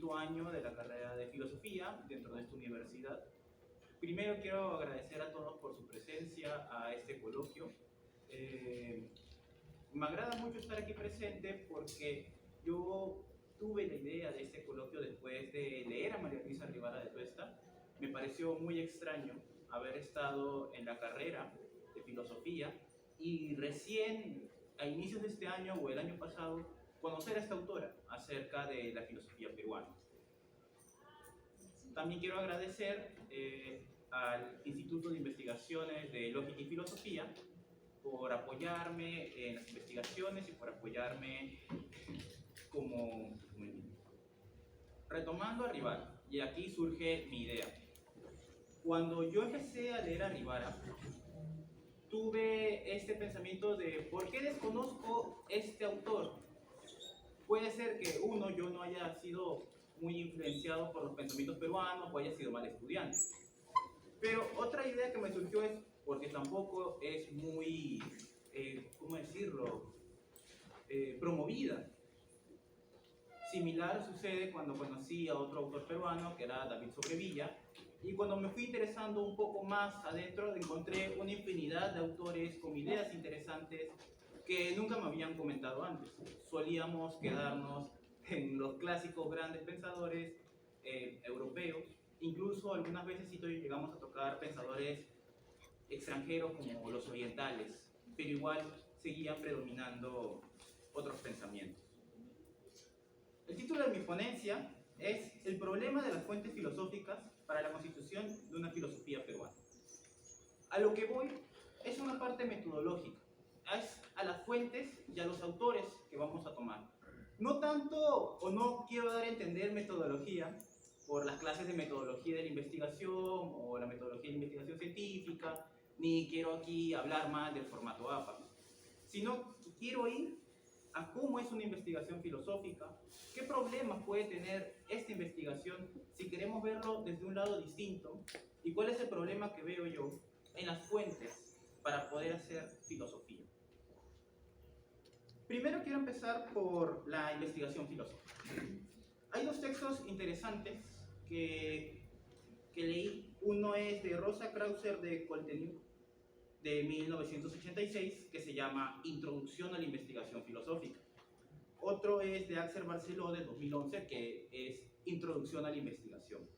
quinto año de la carrera de filosofía dentro de esta universidad. Primero quiero agradecer a todos por su presencia a este coloquio. Eh, Me agrada mucho estar aquí presente porque yo tuve la idea de este coloquio después de leer a María Luisa Rivara de Tuesta. Me pareció muy extraño haber estado en la carrera de filosofía y recién a inicios de este año o el año pasado conocer a esta autora acerca de la filosofía peruana. También quiero agradecer al Instituto de Investigaciones de Lógica y Filosofía por apoyarme en las investigaciones y por apoyarme como retomando a Rivara. Y aquí surge mi idea. Cuando yo empecé a leer a Rivara, tuve este pensamiento de ¿por qué desconozco este autor? Puede ser que uno, yo no haya sido muy influenciado por los pensamientos peruanos o haya sido mal estudiante. Pero otra idea que me surgió es porque tampoco es muy, ¿cómo decirlo?, promovida. Similar sucede cuando conocí a otro autor peruano, que era David Sobrevilla, y cuando me fui interesando un poco más adentro, encontré una infinidad de autores con ideas interesantes que nunca me habían comentado antes. Solíamos quedarnos en los clásicos grandes pensadores europeos, incluso algunas veces sí llegamos a tocar pensadores extranjeros como los orientales, pero igual seguían predominando otros pensamientos. El título de mi ponencia es El problema de las fuentes filosóficas para la constitución de una filosofía peruana. A lo que voy es una parte metodológica, es a las fuentes y a los autores que vamos a tomar. No tanto, o no quiero dar a entender metodología por las clases de metodología de la investigación o la metodología de la investigación científica, ni quiero aquí hablar más del formato APA, sino quiero ir a cómo es una investigación filosófica, qué problemas puede tener esta investigación si queremos verlo desde un lado distinto y cuál es el problema que veo yo en las fuentes para poder hacer filosofía. Primero quiero empezar por la investigación filosófica. Hay dos textos interesantes que leí. Uno es de Rosa Krauser de Kolteniuk, de 1986, que se llama Introducción a la Investigación Filosófica. Otro es de Axel Barceló de 2011, que es Introducción a la Investigación.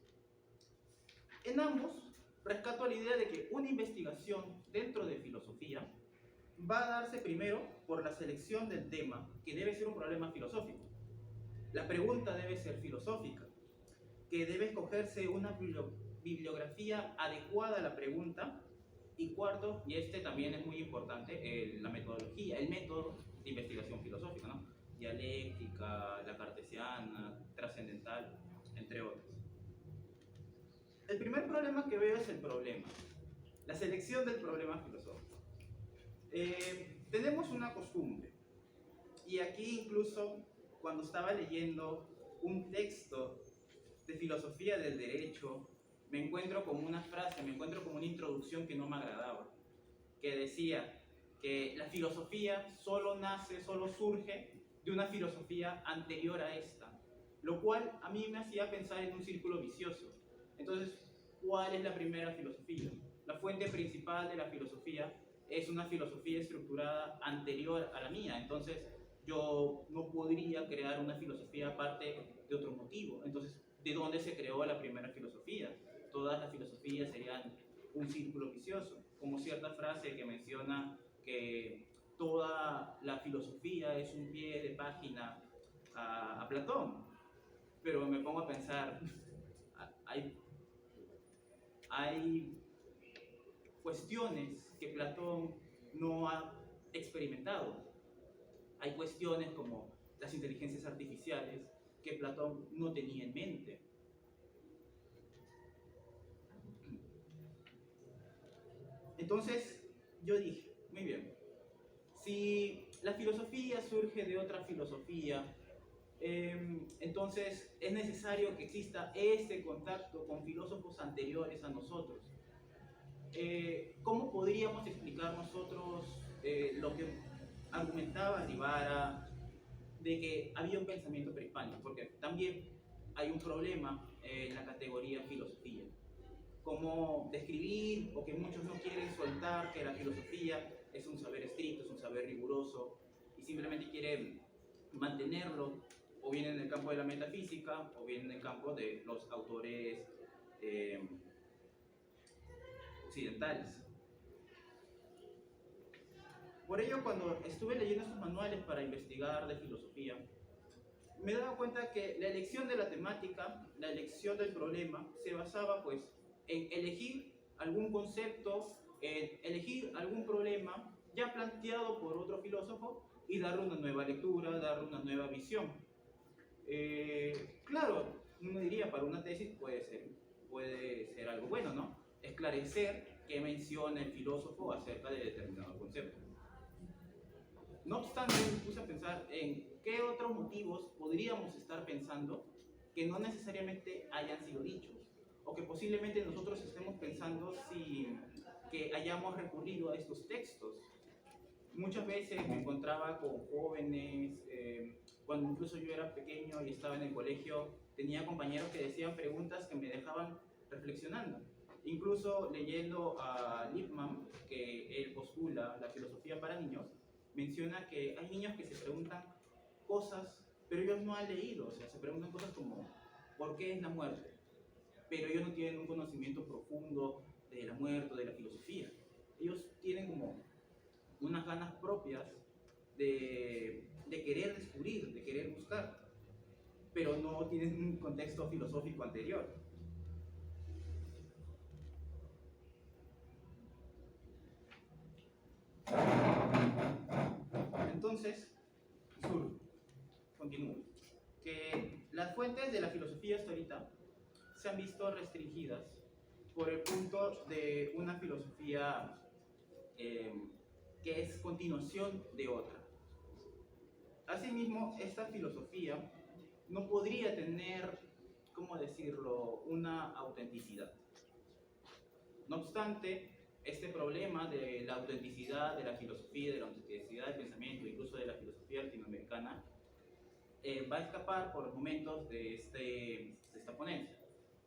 En ambos, rescato la idea de que una investigación dentro de filosofía va a darse primero por la selección del tema, que debe ser un problema filosófico. La pregunta debe ser filosófica, que debe escogerse una bibliografía adecuada a la pregunta. Y cuarto, y este también es muy importante, la metodología, el método de investigación filosófica, ¿no? Dialéctica, la cartesiana, trascendental, entre otros. El primer problema que veo es el problema, la selección del problema filosófico. Tenemos una costumbre, y aquí incluso cuando estaba leyendo un texto de filosofía del derecho, me encuentro con una frase, me encuentro con una introducción que no me agradaba, que decía que la filosofía solo nace, solo surge de una filosofía anterior a esta, lo cual a mí me hacía pensar en un círculo vicioso. Entonces, ¿cuál es la primera filosofía? La fuente principal de la filosofía es una filosofía estructurada anterior a la mía, entonces yo no podría crear una filosofía aparte de otro motivo. Entonces, ¿de dónde se creó la primera filosofía? Todas las filosofías serían un círculo vicioso, como cierta frase que menciona que toda la filosofía es un pie de página a Platón. Pero me pongo a pensar, hay cuestiones que Platón no ha experimentado. Hay cuestiones como las inteligencias artificiales que Platón no tenía en mente. Entonces yo dije, muy bien, si la filosofía surge de otra filosofía, entonces es necesario que exista este contacto con filósofos anteriores a nosotros. ¿Cómo podríamos explicar nosotros lo que argumentaba Rivara de que había un pensamiento prehispánico? Porque también hay un problema en la categoría filosofía. Cómo describir, o que muchos no quieren soltar, que la filosofía es un saber estricto, es un saber riguroso, y simplemente quieren mantenerlo, o bien en el campo de la metafísica, o bien en el campo de los autores occidentales. Por ello, cuando estuve leyendo estos manuales para investigar de filosofía, me he dado cuenta que la elección de la temática, la elección del problema, se basaba pues en elegir algún concepto, en elegir algún problema ya planteado por otro filósofo y darle una nueva lectura, darle una nueva visión. Claro, uno diría, para una tesis puede ser algo bueno, ¿no? Esclarecer qué menciona el filósofo acerca de determinado concepto. No obstante, me puse a pensar en qué otros motivos podríamos estar pensando que no necesariamente hayan sido dichos, o que posiblemente nosotros estemos pensando sin que hayamos recurrido a estos textos. Muchas veces me encontraba con jóvenes, cuando incluso yo era pequeño y estaba en el colegio, tenía compañeros que decían preguntas que me dejaban reflexionando. Incluso leyendo a Lippmann, que él postula la filosofía para niños, menciona que hay niños que se preguntan cosas, pero ellos no han leído, o sea, se preguntan cosas como ¿por qué es la muerte? Pero ellos no tienen un conocimiento profundo de la muerte, de la filosofía. Ellos tienen como unas ganas propias de querer descubrir, de querer buscar, pero no tienen un contexto filosófico anterior. Entonces, continúo. Que las fuentes de la filosofía hasta ahorita se han visto restringidas por el punto de una filosofía que es continuación de otra. Asimismo, esta filosofía no podría tener, ¿cómo decirlo?, una autenticidad. No obstante, este problema de la autenticidad de la filosofía, de la autenticidad del pensamiento, incluso de la filosofía latinoamericana, va a escapar por los momentos de esta ponencia.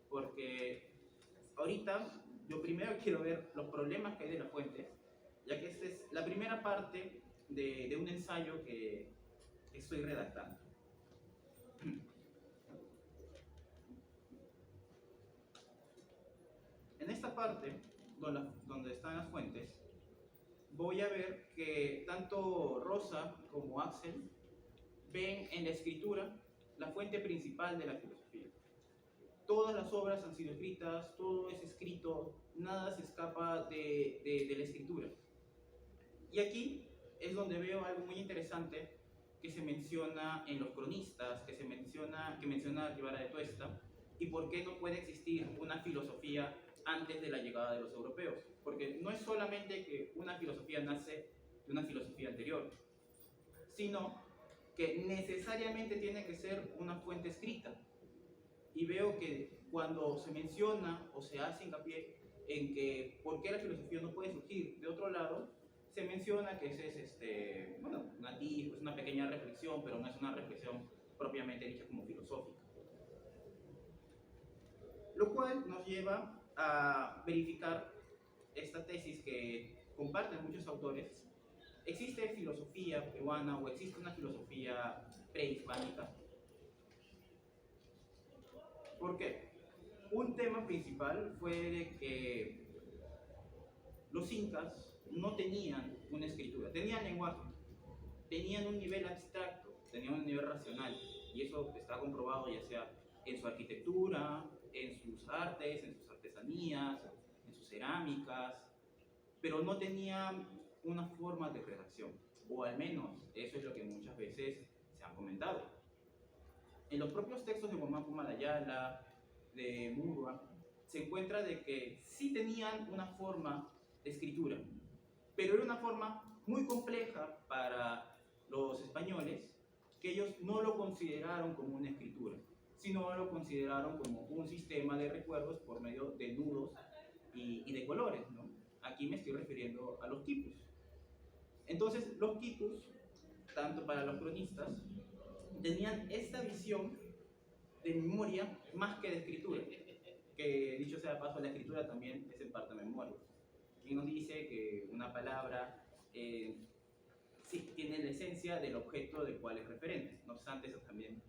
Porque ahorita yo primero quiero ver los problemas que hay de las fuentes, ya que esta es la primera parte de un ensayo que estoy redactando. En esta parte, donde están las fuentes, voy a ver que tanto Rosa como Axel ven en la escritura la fuente principal de la filosofía. Todas las obras han sido escritas, todo es escrito, nada se escapa de la escritura. Y aquí es donde veo algo muy interesante que se menciona en los cronistas, que menciona Rivera de Tuesta, y por qué no puede existir una filosofía antes de la llegada de los europeos. Porque no es solamente que una filosofía nace de una filosofía anterior, sino que necesariamente tiene que ser una fuente escrita. Y veo que cuando se menciona o se hace hincapié en que por qué la filosofía no puede surgir de otro lado, se menciona que ese es es una pequeña reflexión, pero no es una reflexión propiamente dicha como filosófica. Lo cual nos lleva a verificar esta tesis que comparten muchos autores. ¿Existe filosofía peruana o existe una filosofía prehispánica? ¿Por qué? Un tema principal fue de que los incas no tenían una escritura, tenían lenguaje, tenían un nivel abstracto, tenían un nivel racional, y eso está comprobado ya sea en su arquitectura, en sus artes, en sus artesanías, en sus cerámicas, pero no tenían una forma de redacción, o al menos eso es lo que muchas veces se han comentado. En los propios textos de Huamaco Malayala, de Murua, se encuentra de que sí tenían una forma de escritura, pero era una forma muy compleja para los españoles, que ellos no lo consideraron como una escritura, sino lo consideraron como un sistema de recuerdos por medio de nudos y de colores, ¿no? Aquí me estoy refiriendo a los quipus. Entonces, los quipus, tanto para los cronistas, tenían esta visión de memoria más que de escritura, que dicho sea de paso, la escritura también es en parte memoria. Quien nos dice que una palabra sí tiene la esencia del objeto del cual es referente. No obstante, eso también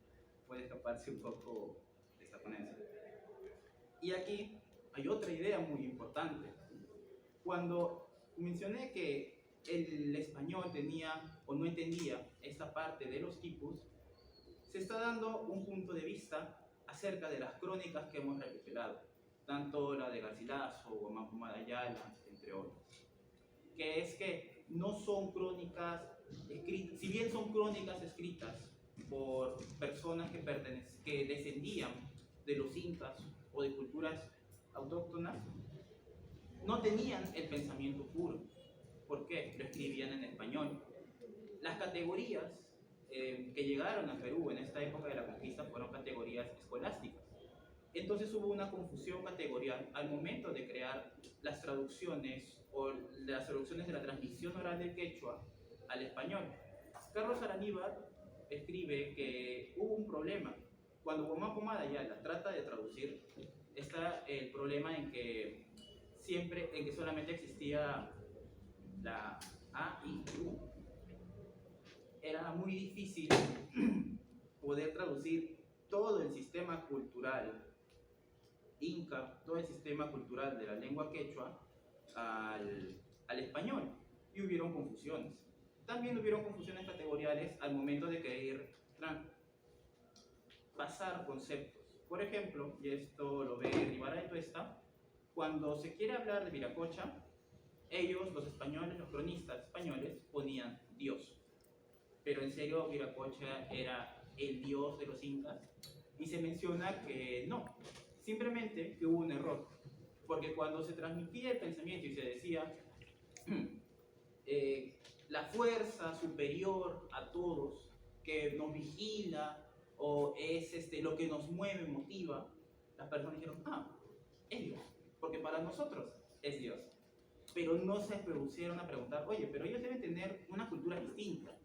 puede escaparse un poco de esta ponencia. Y aquí hay otra idea muy importante. Cuando mencioné que el español tenía o no entendía esta parte de los quipus, se está dando un punto de vista acerca de las crónicas que hemos recuperado, tanto la de Garcilaso, Guamán Humala Ayala, entre otros, que es que no son crónicas escritas, si bien son crónicas escritas por personas que descendían de los incas o de culturas autóctonas, no tenían el pensamiento puro. ¿Por qué? Lo escribían en español. Las categorías que llegaron a Perú en esta época de la conquista fueron categorías escolásticas. Entonces hubo una confusión categorial al momento de crear las traducciones o las traducciones de la transmisión oral del quechua al español. Carlos Araníbar escribe que hubo un problema. Cuando Guamán Humala Ayala trata de traducir, está el problema en que solamente existía la A y U. Era muy difícil poder traducir todo el sistema cultural inca, todo el sistema cultural de la lengua quechua al español, y hubieron confusiones. También hubieron confusiones categoriales al momento de querer pasar conceptos. Por ejemplo, y esto lo ve Rivara de Tuesta, cuando se quiere hablar de Viracocha, ellos, los españoles, los cronistas españoles, ponían Dios. Pero en serio, Viracocha era el dios de los incas, y se menciona que no, simplemente que hubo un error, porque cuando se transmitía el pensamiento y se decía la fuerza superior a todos que nos vigila o es lo que nos mueve, motiva, las personas dijeron, es Dios, porque para nosotros es Dios. Pero no se pusieron a preguntar, oye, pero ellos deben tener una cultura distinta,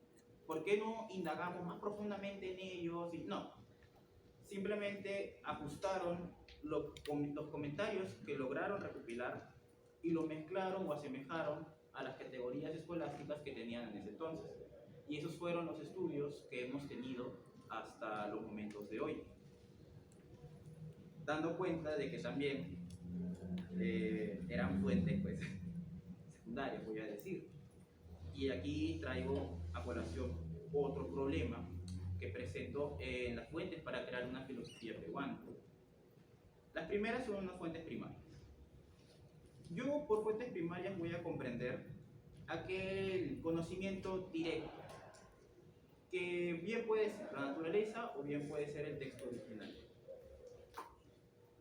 ¿por qué no indagamos más profundamente en ellos? Y no, simplemente ajustaron los comentarios que lograron recopilar y lo mezclaron o asemejaron a las categorías escolásticas que tenían en ese entonces. Y esos fueron los estudios que hemos tenido hasta los momentos de hoy, dando cuenta de que también eran fuentes pues, secundarias, voy a decir. Y aquí traigo a colación otro problema que presento en las fuentes para crear una filosofía peruana. Las primeras son unas fuentes primarias. Yo por fuentes primarias voy a comprender aquel conocimiento directo, que bien puede ser la naturaleza o bien puede ser el texto original.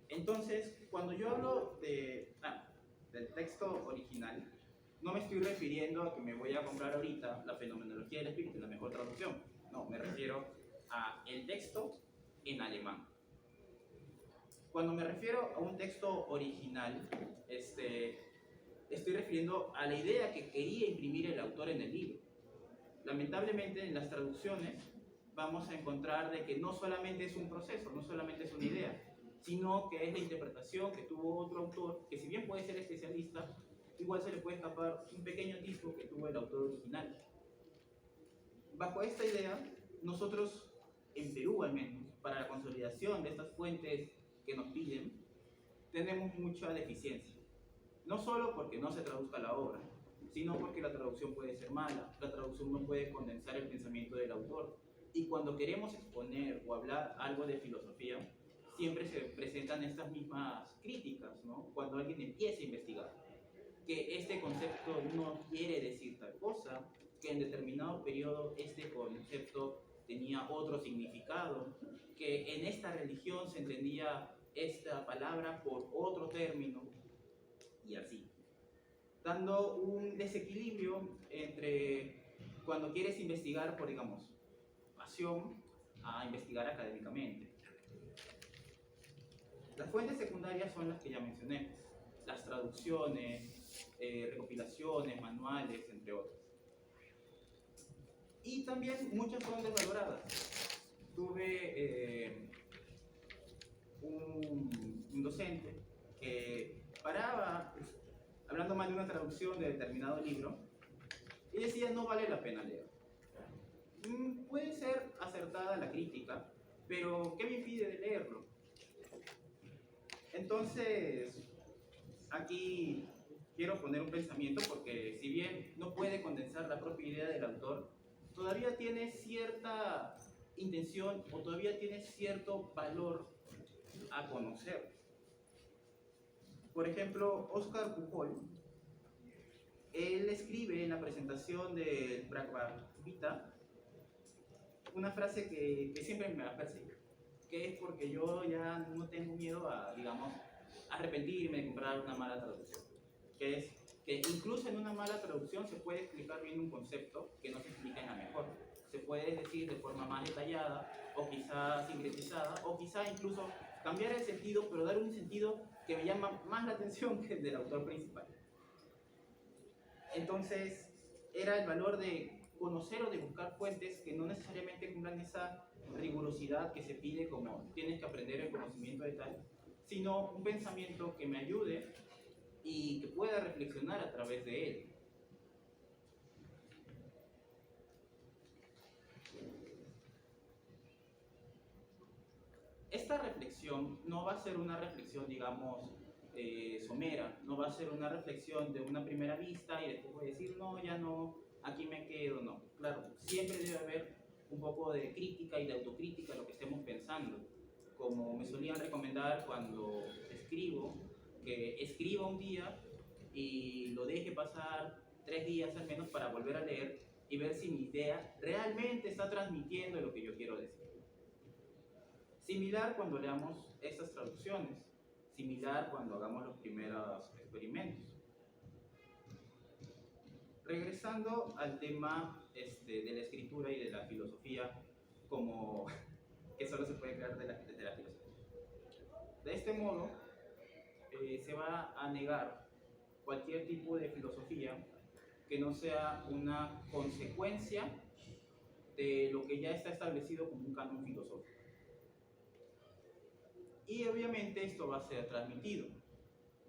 Entonces, cuando yo hablo del texto original, no me estoy refiriendo a que me voy a comprar ahorita la fenomenología del espíritu, la mejor traducción. No, me refiero a el texto en alemán. Cuando me refiero a un texto original, estoy refiriendo a la idea que quería imprimir el autor en el libro. Lamentablemente en las traducciones vamos a encontrar de que no solamente es un proceso, no solamente es una idea, sino que es la interpretación que tuvo otro autor, que si bien puede ser especialista, igual se le puede escapar un pequeño atisbo que tuvo el autor original. Bajo esta idea, nosotros, en Perú al menos, para la consolidación de estas fuentes que nos piden, tenemos mucha deficiencia. No solo porque no se traduzca la obra, sino porque la traducción puede ser mala, la traducción no puede condensar el pensamiento del autor. Y cuando queremos exponer o hablar algo de filosofía, siempre se presentan estas mismas críticas, ¿no? Cuando alguien empieza a investigar, que este concepto no quiere decir tal cosa, que en determinado periodo este concepto tenía otro significado, que en esta religión se entendía esta palabra por otro término, y así, dando un desequilibrio entre cuando quieres investigar por, digamos, pasión a investigar académicamente. Las fuentes secundarias son las que ya mencioné, las traducciones, recopilaciones, manuales, entre otras. Y también muchas son desvaloradas. Tuve un docente que paraba hablando mal de una traducción de determinado libro y decía no vale la pena leer. Puede ser acertada la crítica, pero ¿qué me impide de leerlo? Entonces, aquí quiero poner un pensamiento porque si bien no puede condensar la propia idea del autor, todavía tiene cierta intención o todavía tiene cierto valor a conocer. Por ejemplo, Oscar Pujol, él escribe en la presentación del Bhagavad Gita una frase que siempre me va a perseguir, que es porque yo ya no tengo miedo a, digamos, arrepentirme de comprar una mala traducción, que es que incluso en una mala traducción se puede explicar bien un concepto que no se explica en la mejor. Se puede decir de forma más detallada, o quizá sintetizada, o quizá incluso cambiar el sentido, pero dar un sentido que me llama más la atención que el del autor principal. Entonces, era el valor de conocer o de buscar fuentes que no necesariamente cumplan esa rigurosidad que se pide como tienes que aprender el conocimiento de tal, sino un pensamiento que me ayude y que pueda reflexionar a través de él. Esta reflexión no va a ser una reflexión, digamos, somera, no va a ser una reflexión de una primera vista y después voy a decir, no, ya no, aquí me quedo, no. Claro, siempre debe haber un poco de crítica y de autocrítica a lo que estemos pensando. Como me solían recomendar cuando escribo, que escriba un día y lo deje pasar 3 días al menos para volver a leer y ver si mi idea realmente está transmitiendo lo que yo quiero decir. Similar cuando leamos estas traducciones, similar cuando hagamos los primeros experimentos. Regresando al tema de la escritura y de la filosofía, como que solo se puede crear desde la filosofía. De este modo, se va a negar cualquier tipo de filosofía que no sea una consecuencia de lo que ya está establecido como un canon filosófico. Y obviamente esto va a ser transmitido.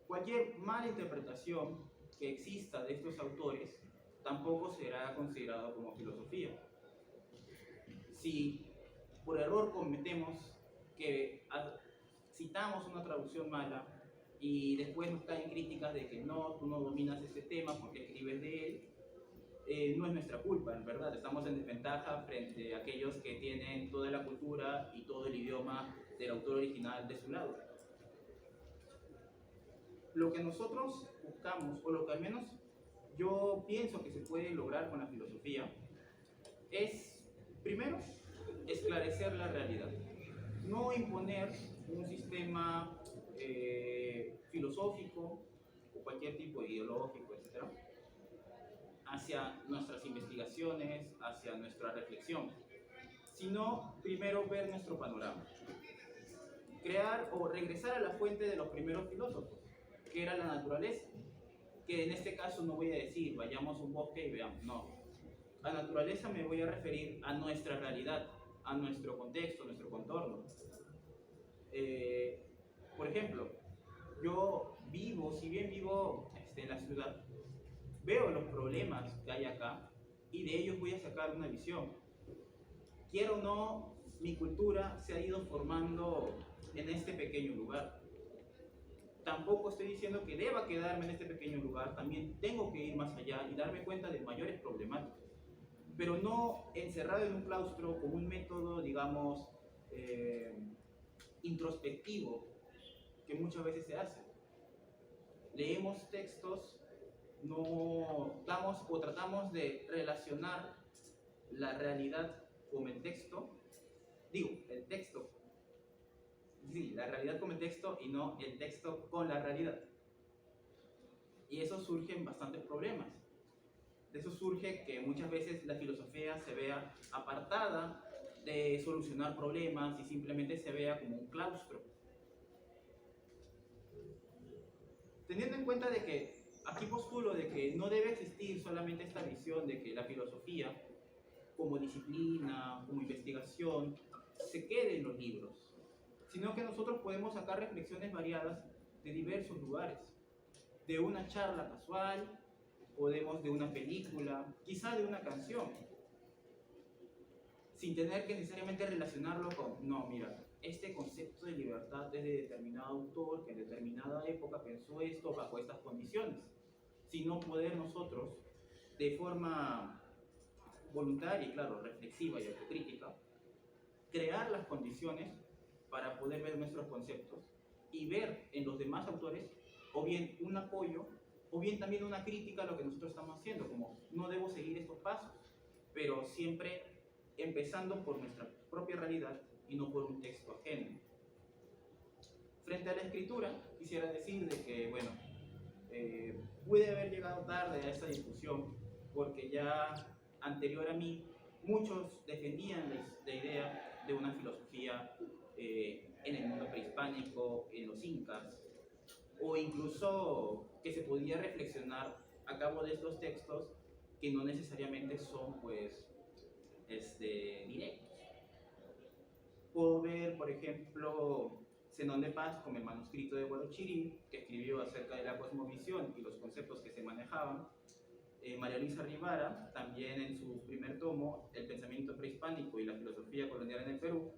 Cualquier mala interpretación que exista de estos autores tampoco será considerado como filosofía. Si por error cometemos que citamos una traducción mala y después nos caen críticas de que no, tú no dominas este tema porque escribes de él, no es nuestra culpa, en verdad. Estamos en desventaja frente a aquellos que tienen toda la cultura y todo el idioma del autor original de su lado. Lo que nosotros buscamos, o lo que al menos yo pienso que se puede lograr con la filosofía, es, primero, esclarecer la realidad. No imponer un sistema filosófico o cualquier tipo de ideológico, etc., hacia nuestras investigaciones, hacia nuestra reflexión, sino primero ver nuestro panorama. Crear o regresar a la fuente de los primeros filósofos, que era la naturaleza, que en este caso no voy a decir vayamos a un bosque y veamos, no. A naturaleza me voy a referir a nuestra realidad, a nuestro contexto, a nuestro contorno. Por ejemplo, yo vivo, si bien vivo en la ciudad, veo los problemas que hay acá y de ellos voy a sacar una visión. Quiero o no, mi cultura se ha ido formando en este pequeño lugar. Tampoco estoy diciendo que deba quedarme en este pequeño lugar, también tengo que ir más allá y darme cuenta de mayores problemáticas, pero no encerrado en un claustro con un método, digamos, introspectivo, que muchas veces se hace. Leemos textos, no damos o tratamos de relacionar la realidad con el texto, el texto, sí, la realidad con el texto y no el texto con la realidad. Y eso surgen bastantes problemas. De eso surge que muchas veces la filosofía se vea apartada de solucionar problemas y simplemente se vea como un claustro. Teniendo en cuenta de que aquí postulo de que no debe existir solamente esta visión de que la filosofía como disciplina, como investigación, se quede en los libros, sino que nosotros podemos sacar reflexiones variadas de diversos lugares, de una charla casual, podemos de una película, quizá de una canción, sin tener que necesariamente relacionarlo con, no, mira, este concepto de libertad es de determinado autor que en determinada época pensó esto bajo estas condiciones, sino poder nosotros, de forma voluntaria y, claro, reflexiva y autocrítica, crear las condiciones para poder ver nuestros conceptos y ver en los demás autores o bien un apoyo o bien también una crítica a lo que nosotros estamos haciendo, como no debo seguir estos pasos, pero siempre empezando por nuestra propia realidad y no por un texto ajeno. Frente a la escritura, quisiera decir de que, bueno, pude haber llegado tarde a esta discusión porque ya anterior a mí muchos defendían la idea de una filosofía en el mundo prehispánico, en los incas, o incluso que se podía reflexionar a cabo de estos textos que no necesariamente son pues directos. Puedo ver, por ejemplo, Zenón de Paz con el manuscrito de Huarochirí, que escribió acerca de la cosmovisión y los conceptos que se manejaban. María Luisa Rivara, también en su primer tomo, El pensamiento prehispánico y la filosofía colonial en el Perú,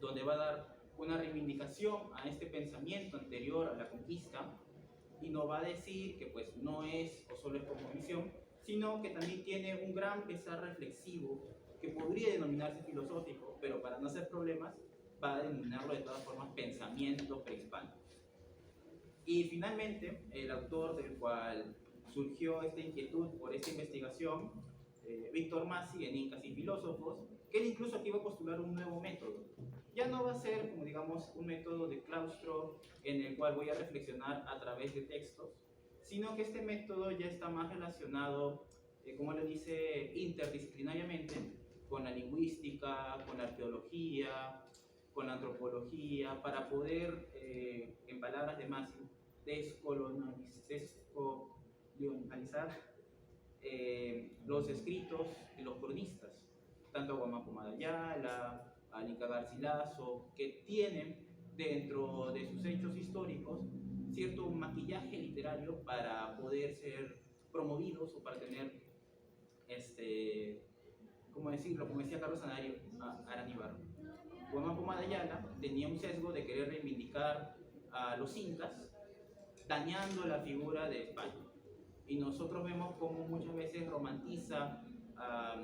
donde va a dar una reivindicación a este pensamiento anterior a la conquista y nos va a decir que pues no es o solo es cosmovisión, sino que también tiene un gran pesar reflexivo que podría denominarse filosófico, pero para no hacer problemas va a denominarlo de todas formas pensamiento prehispánico. Y finalmente, el autor del cual surgió esta inquietud por esta investigación, Víctor Masi, en Incas y Filósofos, que él incluso aquí va a postular un nuevo método. Ya no va a ser, como digamos, un método de claustro en el cual voy a reflexionar a través de textos, sino que este método ya está más relacionado, como le dice, interdisciplinariamente, con la lingüística, con la arqueología, con la antropología, para poder, en palabras de Masi, descolonializar los escritos de los cronistas, tanto a Guamapo Madayala, a Inca Garcilaso, que tienen dentro de sus hechos históricos cierto maquillaje literario para poder ser promovidos o para tener, ¿cómo decirlo? Como decía Carlos Aranibaro. Guamapo Madayala tenía un sesgo de querer reivindicar a los incas, dañando la figura de España. Y nosotros vemos cómo muchas veces romantiza a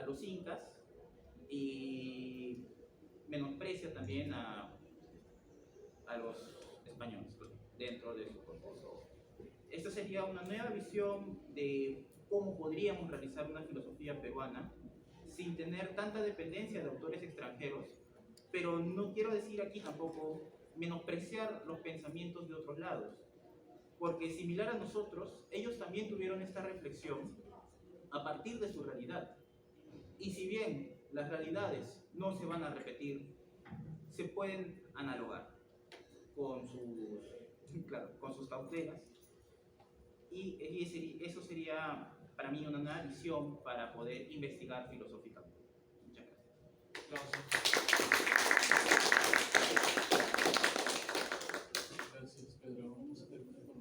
los incas y menosprecia también a los españoles dentro de su contexto. Esta sería una nueva visión de cómo podríamos realizar una filosofía peruana sin tener tanta dependencia de autores extranjeros, pero no quiero decir aquí tampoco menospreciar los pensamientos de otros lados, porque similar a nosotros, ellos también tuvieron esta reflexión a partir de su realidad. Y si bien las realidades no se van a repetir, se pueden analogar con sus cautelas, y eso sería para mí una nueva visión para poder investigar filosóficamente. Muchas gracias. Gracias, Pedro. Vamos a terminar con